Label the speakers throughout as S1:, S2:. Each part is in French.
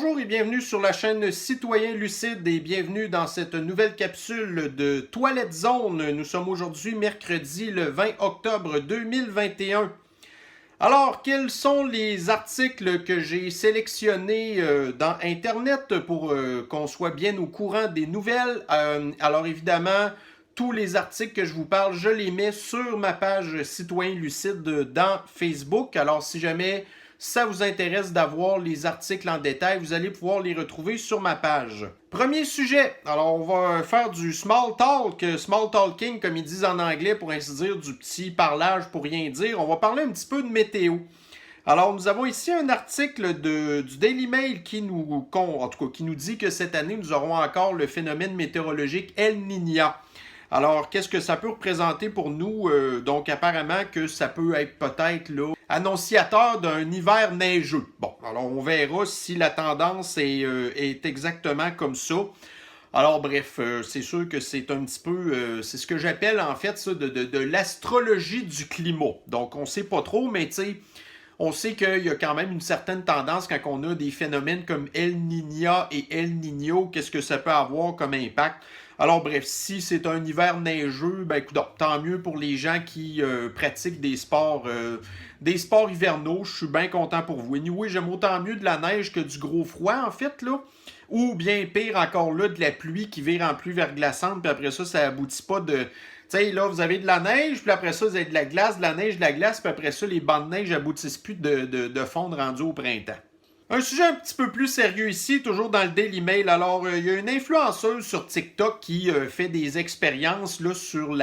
S1: Bonjour et bienvenue sur la chaîne Citoyen Lucide et bienvenue dans cette nouvelle capsule de Toilette Zone. Nous sommes aujourd'hui mercredi le 20 octobre 2021. Alors, quels sont les articles que j'ai sélectionnés dans Internet pour qu'on soit bien au courant des nouvelles? Alors évidemment, tous les articles que je vous parle, je les mets sur ma page Citoyen Lucide dans Facebook. Alors si jamais ça vous intéresse d'avoir les articles en détail, vous allez pouvoir les retrouver sur ma page. Premier sujet, alors on va faire du small talk, small talking comme ils disent en anglais pour ainsi dire, du petit parlage pour rien dire. On va parler un petit peu de météo. Alors, nous avons ici un article du Daily Mail qui nous dit que cette année, nous aurons encore le phénomène météorologique El Niño. Alors, qu'est-ce que ça peut représenter pour nous? Donc, apparemment que ça peut être peut-être là annonciateur d'un hiver neigeux. Bon, alors on verra si la tendance est exactement comme ça. Alors bref, c'est sûr que c'est un petit peu, c'est ce que j'appelle en fait ça de l'astrologie du climat. Donc, on sait pas trop, mais tu sais, on sait qu'il y a quand même une certaine tendance quand on a des phénomènes comme El Niño et El Niño, qu'est-ce que ça peut avoir comme impact. Alors bref, si c'est un hiver neigeux, ben écoute, tant mieux pour les gens qui pratiquent des sports hivernaux. Je suis bien content pour vous. Anyway, j'aime autant mieux de la neige que du gros froid en fait là. Ou bien pire encore là, de la pluie qui vire en pluie verglaçante, puis après ça, ça aboutit pas de. Tu sais, là, vous avez de la neige, puis après ça, vous avez de la glace, de la neige, de la glace, puis après ça, les bancs de neige aboutissent plus de fondre rendu au printemps. Un sujet un petit peu plus sérieux ici, toujours dans le Daily Mail. Alors, il y a une influenceuse sur TikTok qui fait des expériences là, sur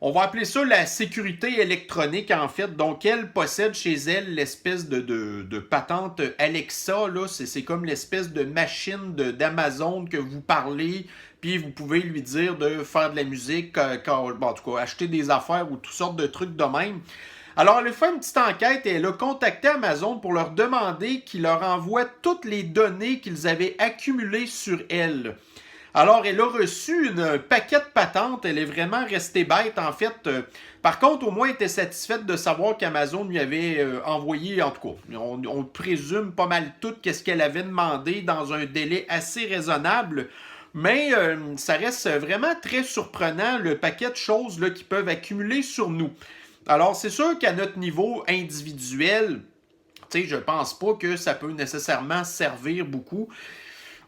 S1: on va appeler ça la sécurité électronique, en fait. Donc, elle possède chez elle l'espèce de patente Alexa. Là. C'est comme l'espèce de machine d'Amazon que vous parlez, puis vous pouvez lui dire de faire de la musique, en tout cas, acheter des affaires ou toutes sortes de trucs de même. Alors, elle a fait une petite enquête et elle a contacté Amazon pour leur demander qu'ils leur envoient toutes les données qu'ils avaient accumulées sur elle. Alors, elle a reçu un paquet de patentes. Elle est vraiment restée bête, en fait. Par contre, au moins, elle était satisfaite de savoir qu'Amazon lui avait envoyé, en tout cas, on présume pas mal tout qu'est-ce qu'elle avait demandé dans un délai assez raisonnable. Mais ça reste vraiment très surprenant, le paquet de choses là, qui peuvent accumuler sur nous. Alors, c'est sûr qu'à notre niveau individuel, je pense pas que ça peut nécessairement servir beaucoup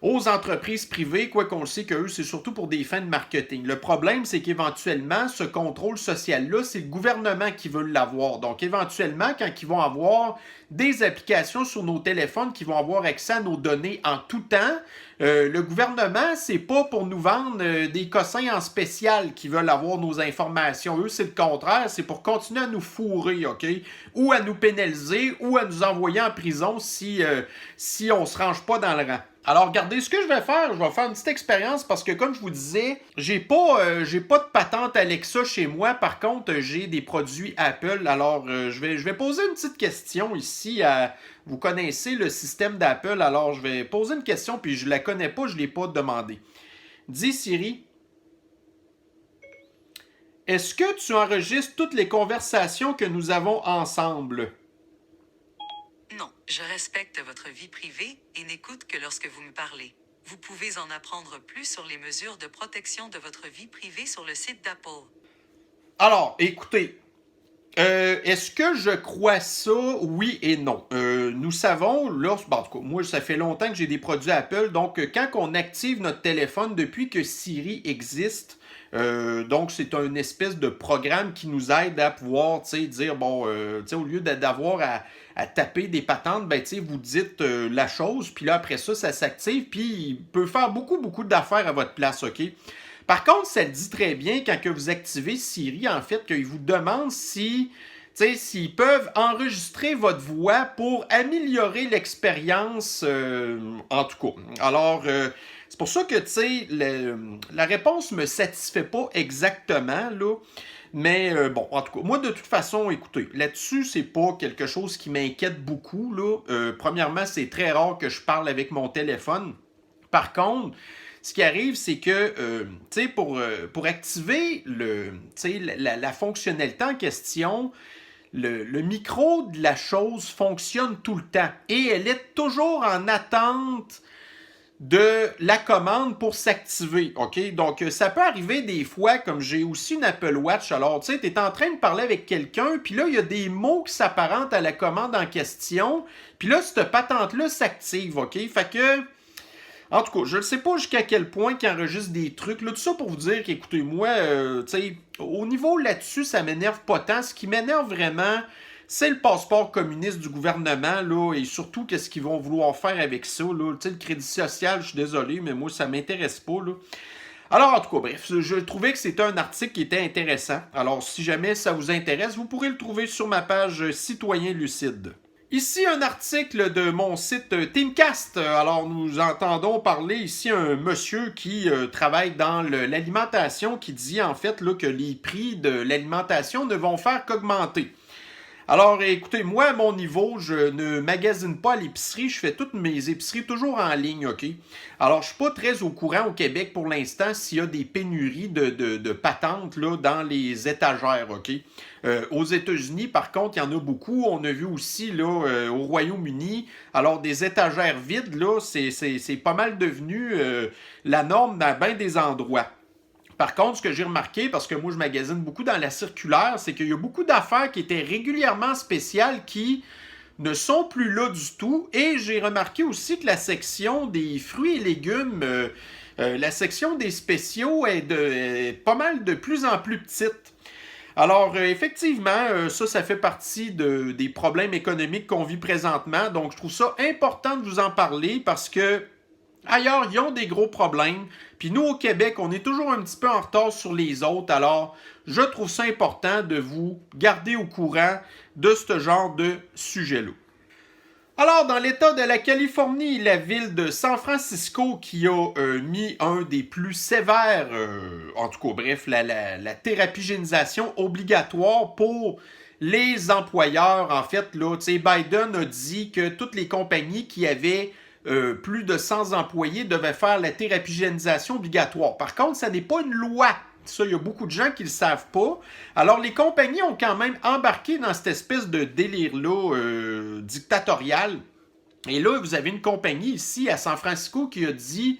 S1: aux entreprises privées, quoi qu'on le sait qu'eux, c'est surtout pour des fins de marketing. Le problème, c'est qu'éventuellement, ce contrôle social-là, c'est le gouvernement qui veut l'avoir. Donc, éventuellement, quand ils vont avoir des applications sur nos téléphones qui vont avoir accès à nos données en tout temps, le gouvernement, c'est pas pour nous vendre des cossins en spécial qui veulent avoir nos informations. Eux, c'est le contraire. C'est pour continuer à nous fourrer, OK? Ou à nous pénaliser ou à nous envoyer en prison si on se range pas dans le rang. Alors, regardez, ce que je vais faire une petite expérience parce que, comme je vous disais, j'ai pas de patente Alexa chez moi. Par contre, j'ai des produits Apple. Alors, je vais poser une petite question ici. Vous connaissez le système d'Apple. Alors, je vais poser une question, puis je la connais pas, je l'ai pas demandé. Dis Siri, est-ce que tu enregistres toutes les conversations que nous avons ensemble?
S2: Non, je respecte votre vie privée et n'écoute que lorsque vous me parlez. Vous pouvez en apprendre plus sur les mesures de protection de votre vie privée sur le site d'Apple.
S1: Alors, écoutez, est-ce que je crois ça? Oui et non. Nous savons, en tout cas, moi, ça fait longtemps que j'ai des produits Apple, donc quand on active notre téléphone depuis que Siri existe, donc c'est une espèce de programme qui nous aide à pouvoir, dire, bon, au lieu d'avoir à taper des patentes, ben, vous dites la chose, puis là, après ça, ça s'active, puis il peut faire beaucoup, beaucoup d'affaires à votre place, OK? Par contre, ça le dit très bien quand que vous activez Siri, en fait, qu'il vous demande s'ils peuvent enregistrer votre voix pour améliorer l'expérience, en tout cas. Alors, c'est pour ça que, la réponse ne me satisfait pas exactement, là. Mais bon, en tout cas, moi, de toute façon, écoutez, là-dessus, c'est pas quelque chose qui m'inquiète beaucoup, là. Premièrement, c'est très rare que je parle avec mon téléphone. Par contre, ce qui arrive, c'est que, pour activer la fonctionnalité en question, le micro de la chose fonctionne tout le temps et elle est toujours en attente de la commande pour s'activer, OK? Donc, ça peut arriver des fois, comme j'ai aussi une Apple Watch, alors, tu sais, tu es en train de parler avec quelqu'un, puis là, il y a des mots qui s'apparentent à la commande en question, puis là, cette patente-là s'active, OK? Fait que, en tout cas, je ne sais pas jusqu'à quel point qu'il enregistre des trucs, là, tout ça pour vous dire qu'écoutez-moi, tu sais, au niveau là-dessus, ça m'énerve pas tant. Ce qui m'énerve vraiment, c'est le passeport communiste du gouvernement, là, et surtout qu'est-ce qu'ils vont vouloir faire avec ça, là. Tu sais, le crédit social, je suis désolé, mais moi, ça m'intéresse pas, là. Alors, en tout cas, bref, je trouvais que c'était un article qui était intéressant. Alors, si jamais ça vous intéresse, vous pourrez le trouver sur ma page Citoyen Lucide. Ici, un article de mon site Teamcast. Alors, nous entendons parler ici un monsieur qui travaille dans l'alimentation qui dit en fait là, que les prix de l'alimentation ne vont faire qu'augmenter. Alors, écoutez, moi, à mon niveau, je ne magasine pas à l'épicerie. Je fais toutes mes épiceries toujours en ligne, OK? Alors, je ne suis pas très au courant au Québec pour l'instant s'il y a des pénuries de patentes là, dans les étagères, OK? Aux États-Unis, par contre, il y en a beaucoup. On a vu aussi là, au Royaume-Uni. Alors, des étagères vides, là, c'est pas mal devenu la norme dans bien des endroits. Par contre, ce que j'ai remarqué, parce que moi je magasine beaucoup dans la circulaire, c'est qu'il y a beaucoup d'affaires qui étaient régulièrement spéciales qui ne sont plus là du tout. Et j'ai remarqué aussi que la section des fruits et légumes, la section des spéciaux est pas mal de plus en plus petite. Alors, effectivement, ça fait partie des problèmes économiques qu'on vit présentement. Donc, je trouve ça important de vous en parler parce que ailleurs, ils ont des gros problèmes. Puis nous, au Québec, on est toujours un petit peu en retard sur les autres. Alors, je trouve ça important de vous garder au courant de ce genre de sujet-là. Alors, dans l'État de la Californie, la ville de San Francisco qui a mis un des plus sévères, en tout cas, bref, la thérapie-génisation obligatoire pour les employeurs. En fait, là, Biden a dit que toutes les compagnies qui avaient plus de 100 employés devaient faire la thérapie-génisation obligatoire. Par contre, ça n'est pas une loi. Ça, il y a beaucoup de gens qui ne le savent pas. Alors, les compagnies ont quand même embarqué dans cette espèce de délire-là dictatorial. Et là, vous avez une compagnie ici à San Francisco qui a dit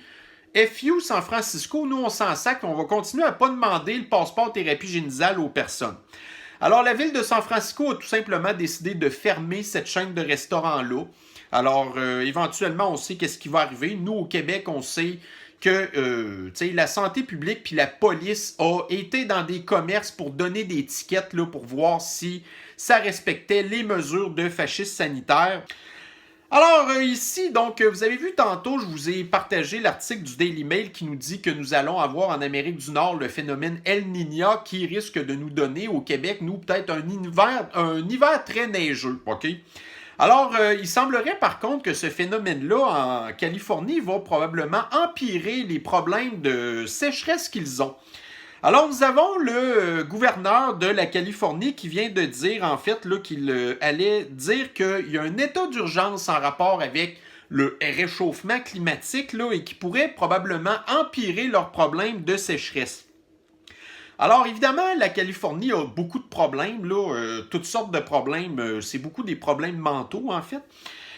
S1: FU San Francisco, nous on s'en sac, on va continuer à ne pas demander le passeport thérapie génisale aux personnes. Alors, la ville de San Francisco a tout simplement décidé de fermer cette chaîne de restaurants-là. Alors, éventuellement, on sait qu'est-ce qui va arriver. Nous, au Québec, on sait que la santé publique puis la police a été dans des commerces pour donner des étiquettes là, pour voir si ça respectait les mesures de fascisme sanitaire. Alors, ici, donc, vous avez vu tantôt, je vous ai partagé l'article du Daily Mail qui nous dit que nous allons avoir en Amérique du Nord le phénomène El Niño qui risque de nous donner au Québec, nous, peut-être un hiver très neigeux, OK? Alors, il semblerait par contre que ce phénomène-là en Californie va probablement empirer les problèmes de sécheresse qu'ils ont. Alors, nous avons le gouverneur de la Californie qui vient de dire, en fait, là, qu'il allait dire qu'il y a un état d'urgence en rapport avec le réchauffement climatique là, et qui pourrait probablement empirer leurs problèmes de sécheresse. Alors, évidemment, la Californie a beaucoup de problèmes, là, toutes sortes de problèmes. C'est beaucoup des problèmes mentaux, en fait.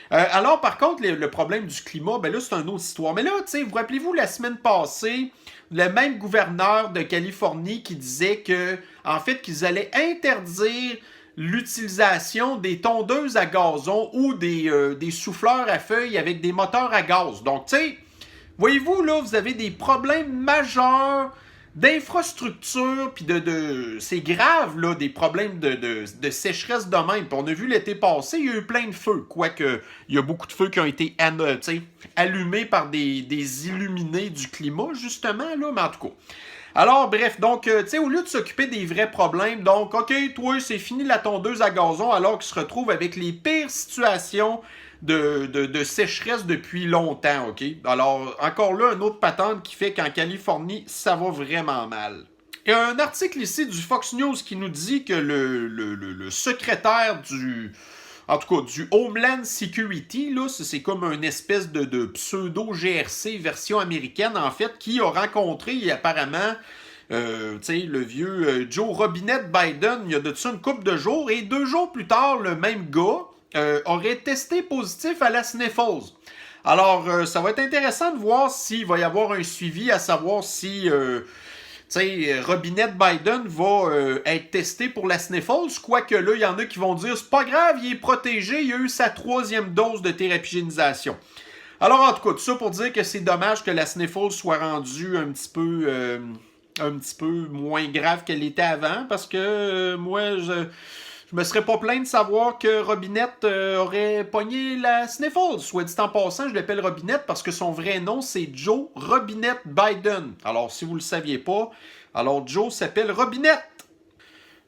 S1: Alors, par contre, le problème du climat, ben là, c'est une autre histoire. Mais là, tu sais, vous rappelez-vous, la semaine passée, le même gouverneur de Californie qui disait que, en fait, qu'ils allaient interdire l'utilisation des tondeuses à gazon ou des souffleurs à feuilles avec des moteurs à gaz. Donc, tu sais, voyez-vous, là, vous avez des problèmes majeurs d'infrastructure, puis c'est grave, là, des problèmes de sécheresse de même. Puis on a vu l'été passé, il y a eu plein de feux, quoique il y a beaucoup de feux qui ont été allumés par des illuminés du climat, justement, là, mais en tout cas. Alors, bref, donc, tu sais, au lieu de s'occuper des vrais problèmes, donc, OK, toi, c'est fini la tondeuse à gazon, alors qu'ils se retrouvent avec les pires situations de sécheresse depuis longtemps, OK? Alors, encore là, une autre patente qui fait qu'en Californie, ça va vraiment mal. Il y a un article ici du Fox News qui nous dit que le secrétaire en tout cas, du Homeland Security, là, c'est comme une espèce de pseudo-GRC version américaine, en fait, qui a rencontré apparemment Le vieux Joe Robinette Biden, il y a de ça une couple de jours, et 2 jours plus tard, le même gars aurait testé positif à la Sniffles. Alors, ça va être intéressant de voir s'il va y avoir un suivi, à savoir si Robinette Biden va être testé pour la Sniffles, quoique là, il y en a qui vont dire c'est pas grave, il est protégé, il a eu sa 3e dose de thérapie génisation. Alors, en tout cas, tout ça pour dire que c'est dommage que la Sniffles soit rendue un petit peu moins grave qu'elle était avant, parce que moi, je me serais pas plaint de savoir que Robinette aurait pogné la Sniffles. Soit dit en passant, je l'appelle Robinette parce que son vrai nom, c'est Joe Robinette Biden. Alors, si vous le saviez pas, alors Joe s'appelle Robinette.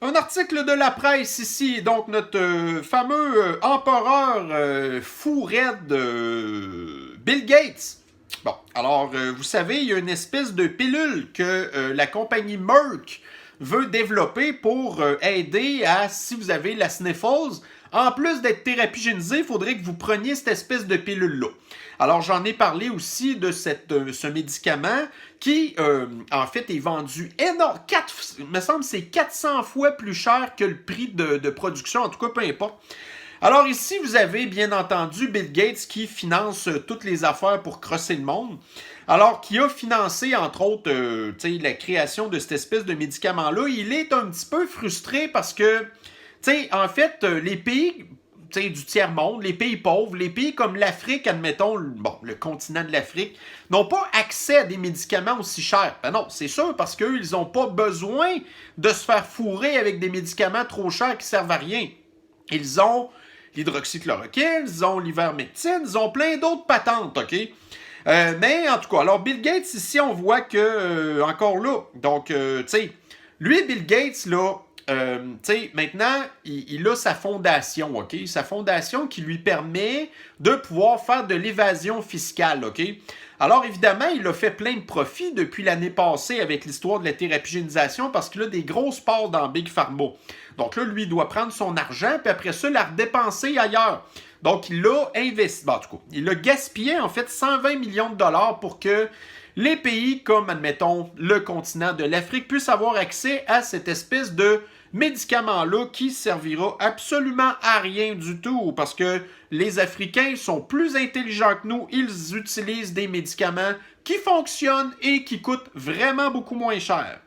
S1: Un article de la presse ici, donc notre fameux empereur fou raide Bill Gates. Bon, alors, vous savez, il y a une espèce de pilule que la compagnie Merck veut développer pour aider à, si vous avez la Sniffles, en plus d'être thérapie génisée, il faudrait que vous preniez cette espèce de pilule-là. Alors, j'en ai parlé aussi de ce médicament qui, en fait, est vendu énorme. Il me semble que c'est 400 fois plus cher que le prix de production, en tout cas, peu importe. Alors ici, vous avez bien entendu Bill Gates qui finance toutes les affaires pour crosser le monde. Alors, qui a financé, entre autres, la création de cette espèce de médicament-là. Il est un petit peu frustré parce que, en fait, les pays du tiers-monde, les pays pauvres, les pays comme l'Afrique, admettons, le continent de l'Afrique, n'ont pas accès à des médicaments aussi chers. Ben non, c'est sûr, parce qu'eux, ils n'ont pas besoin de se faire fourrer avec des médicaments trop chers qui servent à rien. Ils ont l'hydroxychloroquine, ils ont l'ivermectine, ils ont plein d'autres patentes, OK? Mais en tout cas, alors Bill Gates, ici, on voit que, encore là, donc, lui, Bill Gates, là, maintenant, il a sa fondation, OK? Sa fondation qui lui permet de pouvoir faire de l'évasion fiscale, OK? Alors, évidemment, il a fait plein de profits depuis l'année passée avec l'histoire de la thérapie génisation parce qu'il a des grosses parts dans Big Pharma. Donc là, lui, il doit prendre son argent puis après ça, la redépenser ailleurs. Donc, il l'a investi, en tout cas, il a gaspillé, en fait, 120 millions de dollars pour que les pays comme, admettons, le continent de l'Afrique puissent avoir accès à cette espèce de médicament-là qui servira absolument à rien du tout parce que les Africains sont plus intelligents que nous. Ils utilisent des médicaments qui fonctionnent et qui coûtent vraiment beaucoup moins cher.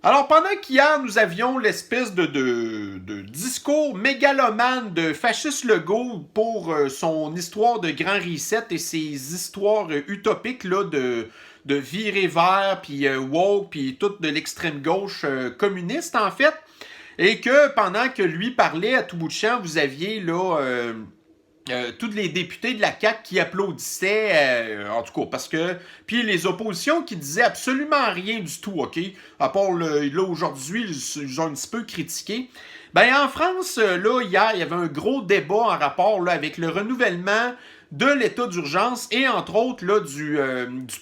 S1: Alors, pendant qu'hier, nous avions l'espèce de discours mégalomane de Fasciste Legault pour son histoire de Grand Reset et ses histoires utopiques là, de virer vert, puis woke, puis tout de l'extrême gauche communiste, en fait, et que pendant que lui parlait à tout bout de champ, vous aviez là... tous les députés de la CAQ qui applaudissaient, en tout cas, parce que... Puis les oppositions qui disaient absolument rien du tout, OK? À part, là, aujourd'hui, ils ont un petit peu critiqué. Ben, en France, là, hier, il y avait un gros débat en rapport là, avec le renouvellement de l'état d'urgence et, entre autres, là, du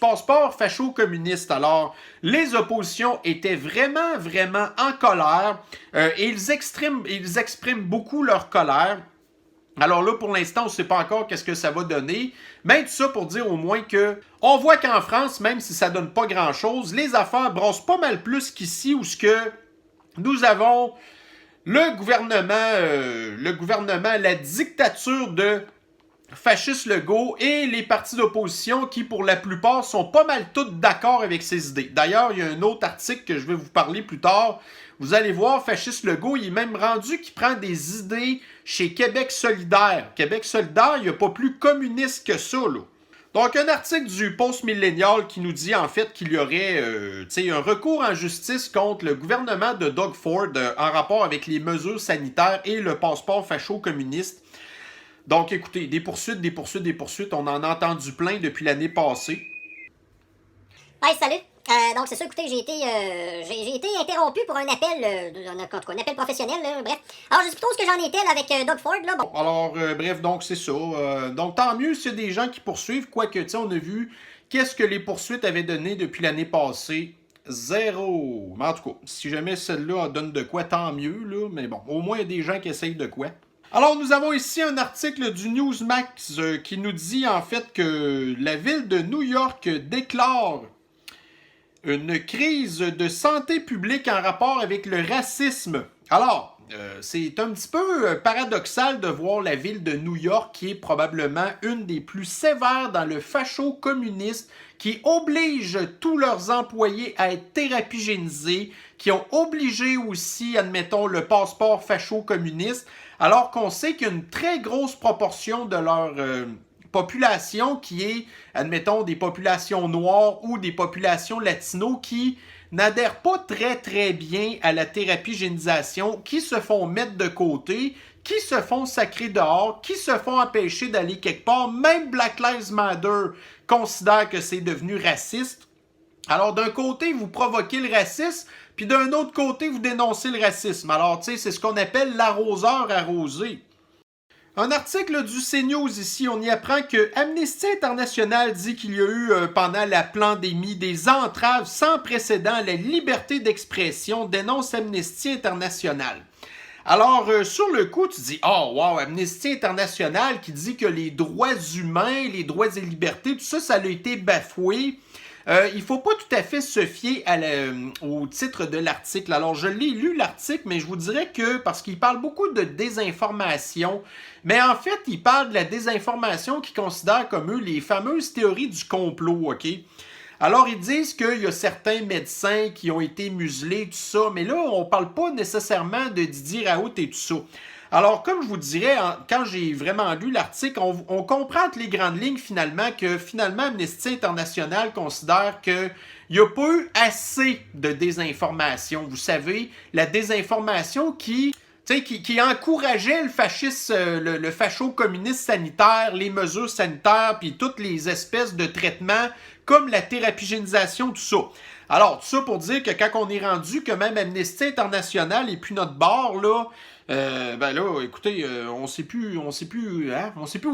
S1: passeport facho-communiste. Alors, les oppositions étaient vraiment, vraiment en colère et ils expriment beaucoup leur colère. Alors là, pour l'instant, on ne sait pas encore qu'est-ce que ça va donner. Mais tout ça pour dire au moins que on voit qu'en France, même si ça donne pas grand-chose, les affaires brossent pas mal plus qu'ici où ce que nous avons le gouvernement, la dictature de Fasciste Legault et les partis d'opposition qui, pour la plupart, sont pas mal tous d'accord avec ces idées. D'ailleurs, il y a un autre article que je vais vous parler plus tard. Vous allez voir, Fasciste Legault, il est même rendu qu'il prend des idées chez Québec solidaire. Québec solidaire, il n'y a pas plus communiste que ça, là. Donc, un article du Post-Millennial qui nous dit, en fait, qu'il y aurait un recours en justice contre le gouvernement de Doug Ford en rapport avec les mesures sanitaires et le passeport facho-communiste. Donc, écoutez, des poursuites, on en a entendu plein depuis l'année passée.
S3: Hey, salut! Donc, c'est ça, écoutez, j'ai été interrompu pour un appel, un appel professionnel, là, bref. Alors, je sais plutôt ce que j'en étais là, avec Doug Ford, là, bon.
S1: Alors, bref, donc, c'est ça. Donc, tant mieux s'il y a des gens qui poursuivent, quoique, tu sais, on a vu qu'est-ce que les poursuites avaient donné depuis l'année passée. 0. Mais en tout cas, si jamais celle-là donne de quoi, tant mieux, là. Mais bon, au moins, il y a des gens qui essayent de quoi. Alors, nous avons ici un article du Newsmax qui nous dit, en fait, que la ville de New York déclare une crise de santé publique en rapport avec le racisme. Alors, c'est un petit peu paradoxal de voir la ville de New York, qui est probablement une des plus sévères dans le facho-communiste, qui oblige tous leurs employés à être thérapigénisés, qui ont obligé aussi, admettons, le passeport facho-communiste, alors qu'on sait qu'il y a une très grosse proportion de leur population qui est, admettons, des populations noires ou des populations latino qui n'adhèrent pas très bien à la thérapigénisation, qui se font mettre de côté, qui se font sacrer dehors, qui se font empêcher d'aller quelque part. Même Black Lives Matter considère que c'est devenu raciste. Alors, d'un côté, vous provoquez le racisme, puis d'un autre côté, vous dénoncez le racisme. Alors, tu sais, c'est ce qu'on appelle l'arroseur arrosé. Un article du CNews ici, on y apprend que Amnesty International dit qu'il y a eu, pendant la pandémie, des entraves sans précédent à la liberté d'expression, dénonce Amnesty International. Alors, sur le coup, tu dis « Oh, wow, Amnesty International qui dit que les droits humains, les droits et libertés, tout ça, ça a été bafoué. » Il ne faut pas tout à fait se fier au titre de l'article. Alors, je l'ai lu, l'article, mais je vous dirais que, parce qu'il parle beaucoup de désinformation, mais en fait, il parle de la désinformation qu'ils considèrent comme eux les fameuses théories du complot, OK? Alors, ils disent qu'il y a certains médecins qui ont été muselés, tout ça, mais là, on ne parle pas nécessairement de Didier Raoult et tout ça. Alors, comme je vous dirais, quand j'ai vraiment lu l'article, on comprend les grandes lignes finalement que Amnesty International considère qu'il n'y a pas eu assez de désinformation. Vous savez, la désinformation qui encourageait le fascisme, le facho-communiste sanitaire, les mesures sanitaires, puis toutes les espèces de traitements comme la thérapigénisation, tout ça. Alors, tout ça pour dire que quand on est rendu que même Amnesty International et puis notre bord, là, ben là, écoutez, on sait plus où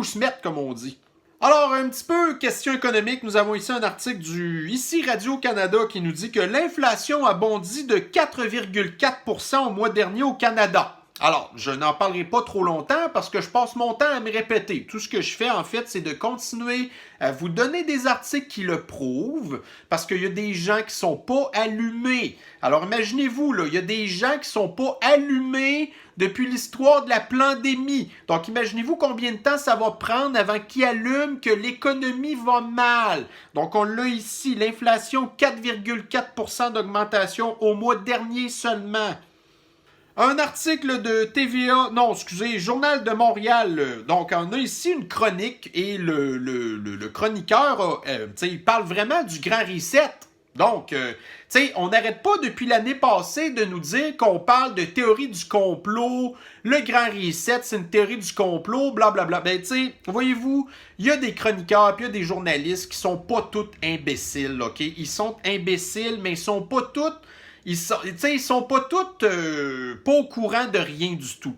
S1: se mettre, comme on dit. Alors, un petit peu question économique, nous avons ici un article du ici Radio-Canada qui nous dit que l'inflation a bondi de 4,4% au mois dernier au Canada. Alors, je n'en parlerai pas trop longtemps parce que je passe mon temps à me répéter. Tout ce que je fais, en fait, c'est de continuer à vous donner des articles qui le prouvent parce qu'il y a des gens qui sont pas allumés. Alors, imaginez-vous, là, il y a des gens qui sont pas allumés depuis l'histoire de la pandémie. Donc, imaginez-vous combien de temps ça va prendre avant qu'ils allument que l'économie va mal. Donc, on l'a ici, l'inflation, 4,4% d'augmentation au mois dernier seulement. Un article de TVA, Journal de Montréal. Donc, on a ici une chronique et le chroniqueur, il parle vraiment du Grand Reset. Donc, on n'arrête pas depuis l'année passée de nous dire qu'on parle de théorie du complot, le Grand Reset, c'est une théorie du complot, blablabla. Ben, voyez-vous, il y a des chroniqueurs puis il y a des journalistes qui sont pas tous imbéciles, OK? Ils sont imbéciles, mais ils sont pas tous... Ils sont pas tous pas au courant de rien du tout.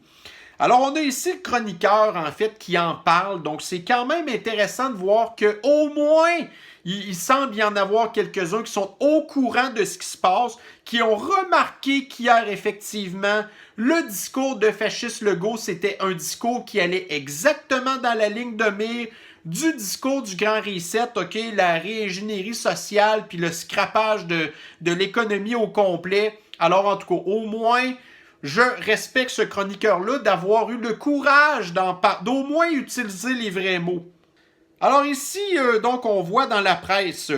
S1: Alors, on a ici le chroniqueur, en fait, qui en parle. Donc, c'est quand même intéressant de voir qu'au moins, il semble y en avoir quelques-uns qui sont au courant de ce qui se passe, qui ont remarqué qu'hier, effectivement, le discours de fasciste Legault, c'était un discours qui allait exactement dans la ligne de mire du discours du Grand Reset, OK, la réingénierie sociale puis le scrapage de l'économie au complet. Alors, en tout cas, au moins, je respecte ce chroniqueur-là d'avoir eu le courage d'au moins utiliser les vrais mots. Alors ici, donc, on voit dans la presse,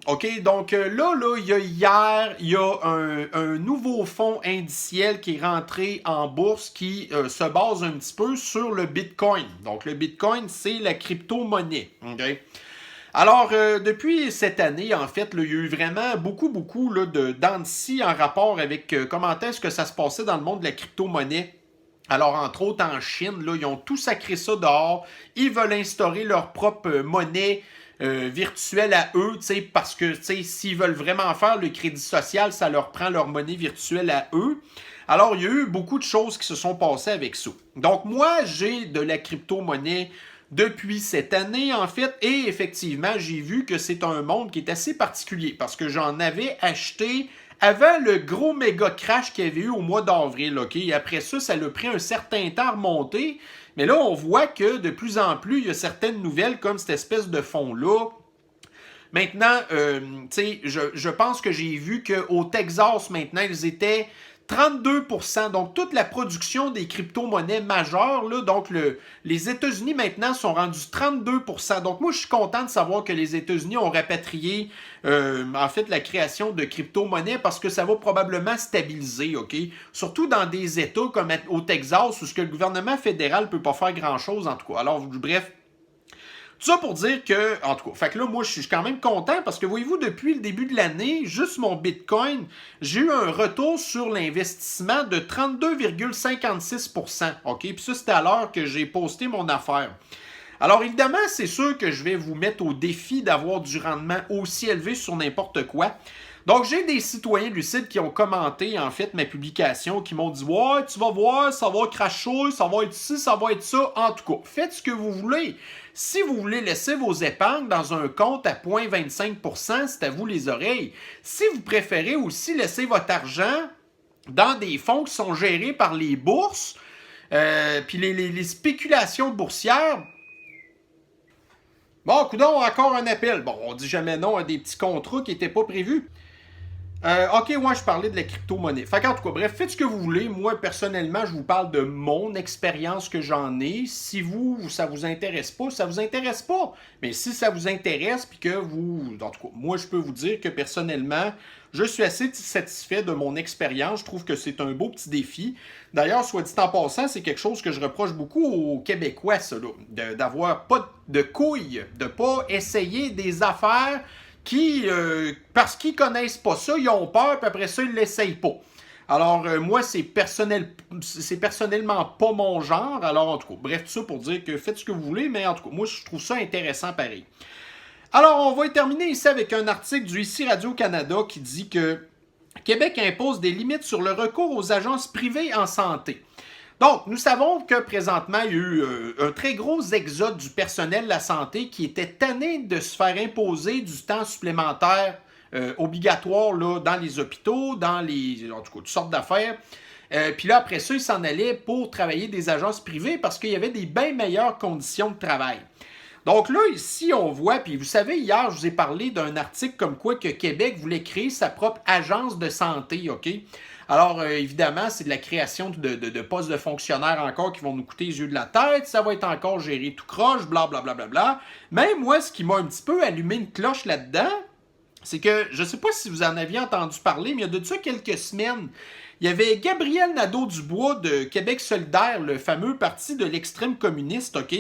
S1: OK, donc là, il y a un nouveau fonds indiciel qui est rentré en bourse qui se base un petit peu sur le Bitcoin. Donc, le Bitcoin, c'est la crypto-monnaie, OK? Alors, depuis cette année, en fait, là, il y a eu vraiment beaucoup là, d'en en rapport avec comment est-ce que ça se passait dans le monde de la crypto-monnaie. Alors, entre autres, en Chine, là, ils ont tout sacré ça dehors. Ils veulent instaurer leur propre monnaie virtuelle à eux, parce que s'ils veulent vraiment faire le crédit social, ça leur prend leur monnaie virtuelle à eux. Alors, il y a eu beaucoup de choses qui se sont passées avec ça. Donc, moi, j'ai de la crypto-monnaie depuis cette année, en fait, et effectivement, j'ai vu que c'est un monde qui est assez particulier parce que j'en avais acheté avant le gros méga crash qu'il y avait eu au mois d'avril, OK? Et après ça, ça a pris un certain temps à remonter. Mais là, on voit que de plus en plus, il y a certaines nouvelles comme cette espèce de fonds-là Maintenant, tu sais, je pense que j'ai vu qu'au Texas, maintenant, ils étaient 32%. Donc, toute la production des crypto-monnaies majeures, là, donc les États-Unis maintenant sont rendus 32%. Donc, moi, je suis content de savoir que les États-Unis ont rapatrié, en fait, la création de crypto-monnaies parce que ça va probablement stabiliser, OK? Surtout dans des États comme au Texas où ce que le gouvernement fédéral ne peut pas faire grand-chose, en tout cas. Alors, bref, tout ça pour dire que, en tout cas, fait que là, moi, je suis quand même content parce que, voyez-vous, depuis le début de l'année, juste mon Bitcoin, j'ai eu un retour sur l'investissement de 32,56%. OK? Puis ça, c'était à l'heure que j'ai posté mon affaire. Alors, évidemment, c'est sûr que je vais vous mettre au défi d'avoir du rendement aussi élevé sur n'importe quoi. Donc, j'ai des citoyens lucides qui ont commenté, en fait, ma publication, qui m'ont dit « Ouais, tu vas voir, ça va cracher, ça va être ci, ça va être ça. » En tout cas, faites ce que vous voulez. Si vous voulez laisser vos épargnes dans un compte à 0,25%, c'est à vous les oreilles. Si vous préférez aussi laisser votre argent dans des fonds qui sont gérés par les bourses, puis les spéculations boursières, bon, coudonc, encore un appel. Bon, on dit jamais non à des petits contrats qui n'étaient pas prévus. OK, moi, je parlais de la crypto-monnaie. Fait qu'en tout cas, bref, faites ce que vous voulez. Moi, personnellement, je vous parle de mon expérience que j'en ai. Si ça vous intéresse pas, ça vous intéresse pas. Mais si ça vous intéresse, puis que vous... En tout cas, moi, je peux vous dire que personnellement, je suis assez satisfait de mon expérience. Je trouve que c'est un beau petit défi. D'ailleurs, soit dit en passant, c'est quelque chose que je reproche beaucoup aux Québécois, ça, là, d'avoir pas de couilles, de pas essayer des affaires qui, parce qu'ils connaissent pas ça, ils ont peur, puis après ça, ils l'essayent pas. Alors, moi, c'est personnellement pas mon genre. Alors, en tout cas, bref, tout ça pour dire que faites ce que vous voulez, mais en tout cas, moi, je trouve ça intéressant pareil. Alors, on va terminer ici avec un article du ICI Radio-Canada qui dit que Québec impose des limites sur le recours aux agences privées en santé. Donc, nous savons que présentement, il y a eu un très gros exode du personnel de la santé qui était tanné de se faire imposer du temps supplémentaire obligatoire là, dans les hôpitaux, en tout cas, toutes sortes d'affaires. Puis là, après ça, ils s'en allaient pour travailler des agences privées parce qu'il y avait des bien meilleures conditions de travail. Donc là, ici, on voit, puis vous savez, hier, je vous ai parlé d'un article comme quoi que Québec voulait créer sa propre agence de santé, OK? Alors, évidemment, c'est de la création de postes de fonctionnaires encore qui vont nous coûter les yeux de la tête. Ça va être encore géré tout croche, blablabla. Bla, bla, bla. Mais moi, ce qui m'a un petit peu allumé une cloche là-dedans, c'est que, je ne sais pas si vous en aviez entendu parler, mais il y a de ça quelques semaines, il y avait Gabriel Nadeau-Dubois de Québec solidaire, le fameux parti de l'extrême communiste, OK,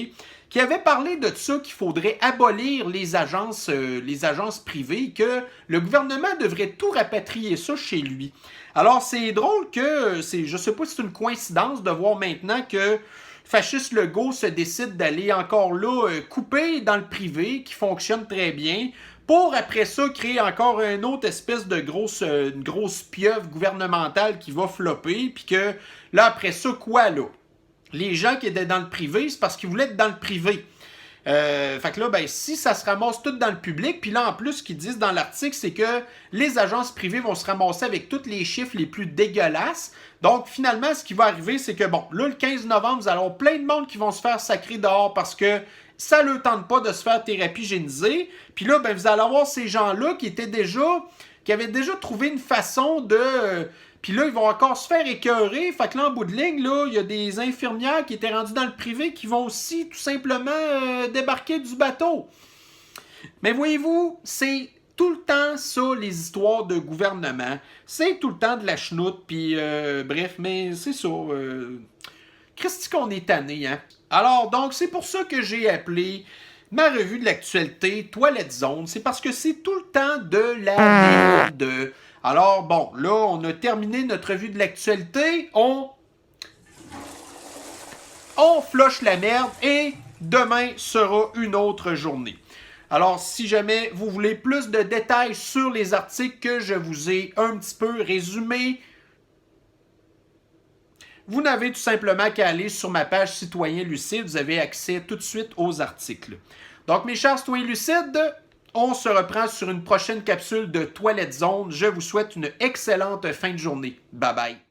S1: qui avait parlé de ça, qu'il faudrait abolir les agences privées, que le gouvernement devrait tout rapatrier ça chez lui. Alors, c'est drôle que, je sais pas si c'est une coïncidence de voir maintenant que Fasciste Legault se décide d'aller encore là couper dans le privé, qui fonctionne très bien, pour après ça créer encore une autre espèce de une grosse pieuvre gouvernementale qui va flopper, puis que là, après ça, quoi là? Les gens qui étaient dans le privé, c'est parce qu'ils voulaient être dans le privé. Fait que là, ben, si ça se ramasse tout dans le public, puis là, en plus, ce qu'ils disent dans l'article, c'est que les agences privées vont se ramasser avec tous les chiffres les plus dégueulasses. Donc, finalement, ce qui va arriver, c'est que, bon, là, le 15 novembre, vous allez avoir plein de monde qui vont se faire sacrer dehors parce que ça ne leur tente pas de se faire thérapie génisée. Puis là, ben, vous allez avoir ces gens-là qui avaient déjà trouvé une façon de... Puis là, ils vont encore se faire écœurer. Fait que là, en bout de ligne, là, il y a des infirmières qui étaient rendues dans le privé qui vont aussi tout simplement débarquer du bateau. Mais voyez-vous, c'est tout le temps ça, les histoires de gouvernement. C'est tout le temps de la chenoute, puis bref, mais c'est ça. Christy qu'on est tanné, hein? Alors, donc, c'est pour ça que j'ai appelé ma revue de l'actualité Toilette Zone. C'est parce que c'est tout le temps de la merde. Alors, bon, là, on a terminé notre revue de l'actualité. On flush la merde et demain sera une autre journée. Alors, si jamais vous voulez plus de détails sur les articles que je vous ai un petit peu résumés, vous n'avez tout simplement qu'à aller sur ma page Citoyen Lucide. Vous avez accès tout de suite aux articles. Donc, mes chers citoyens lucides, on se reprend sur une prochaine capsule de Toilette Zone. Je vous souhaite une excellente fin de journée. Bye bye.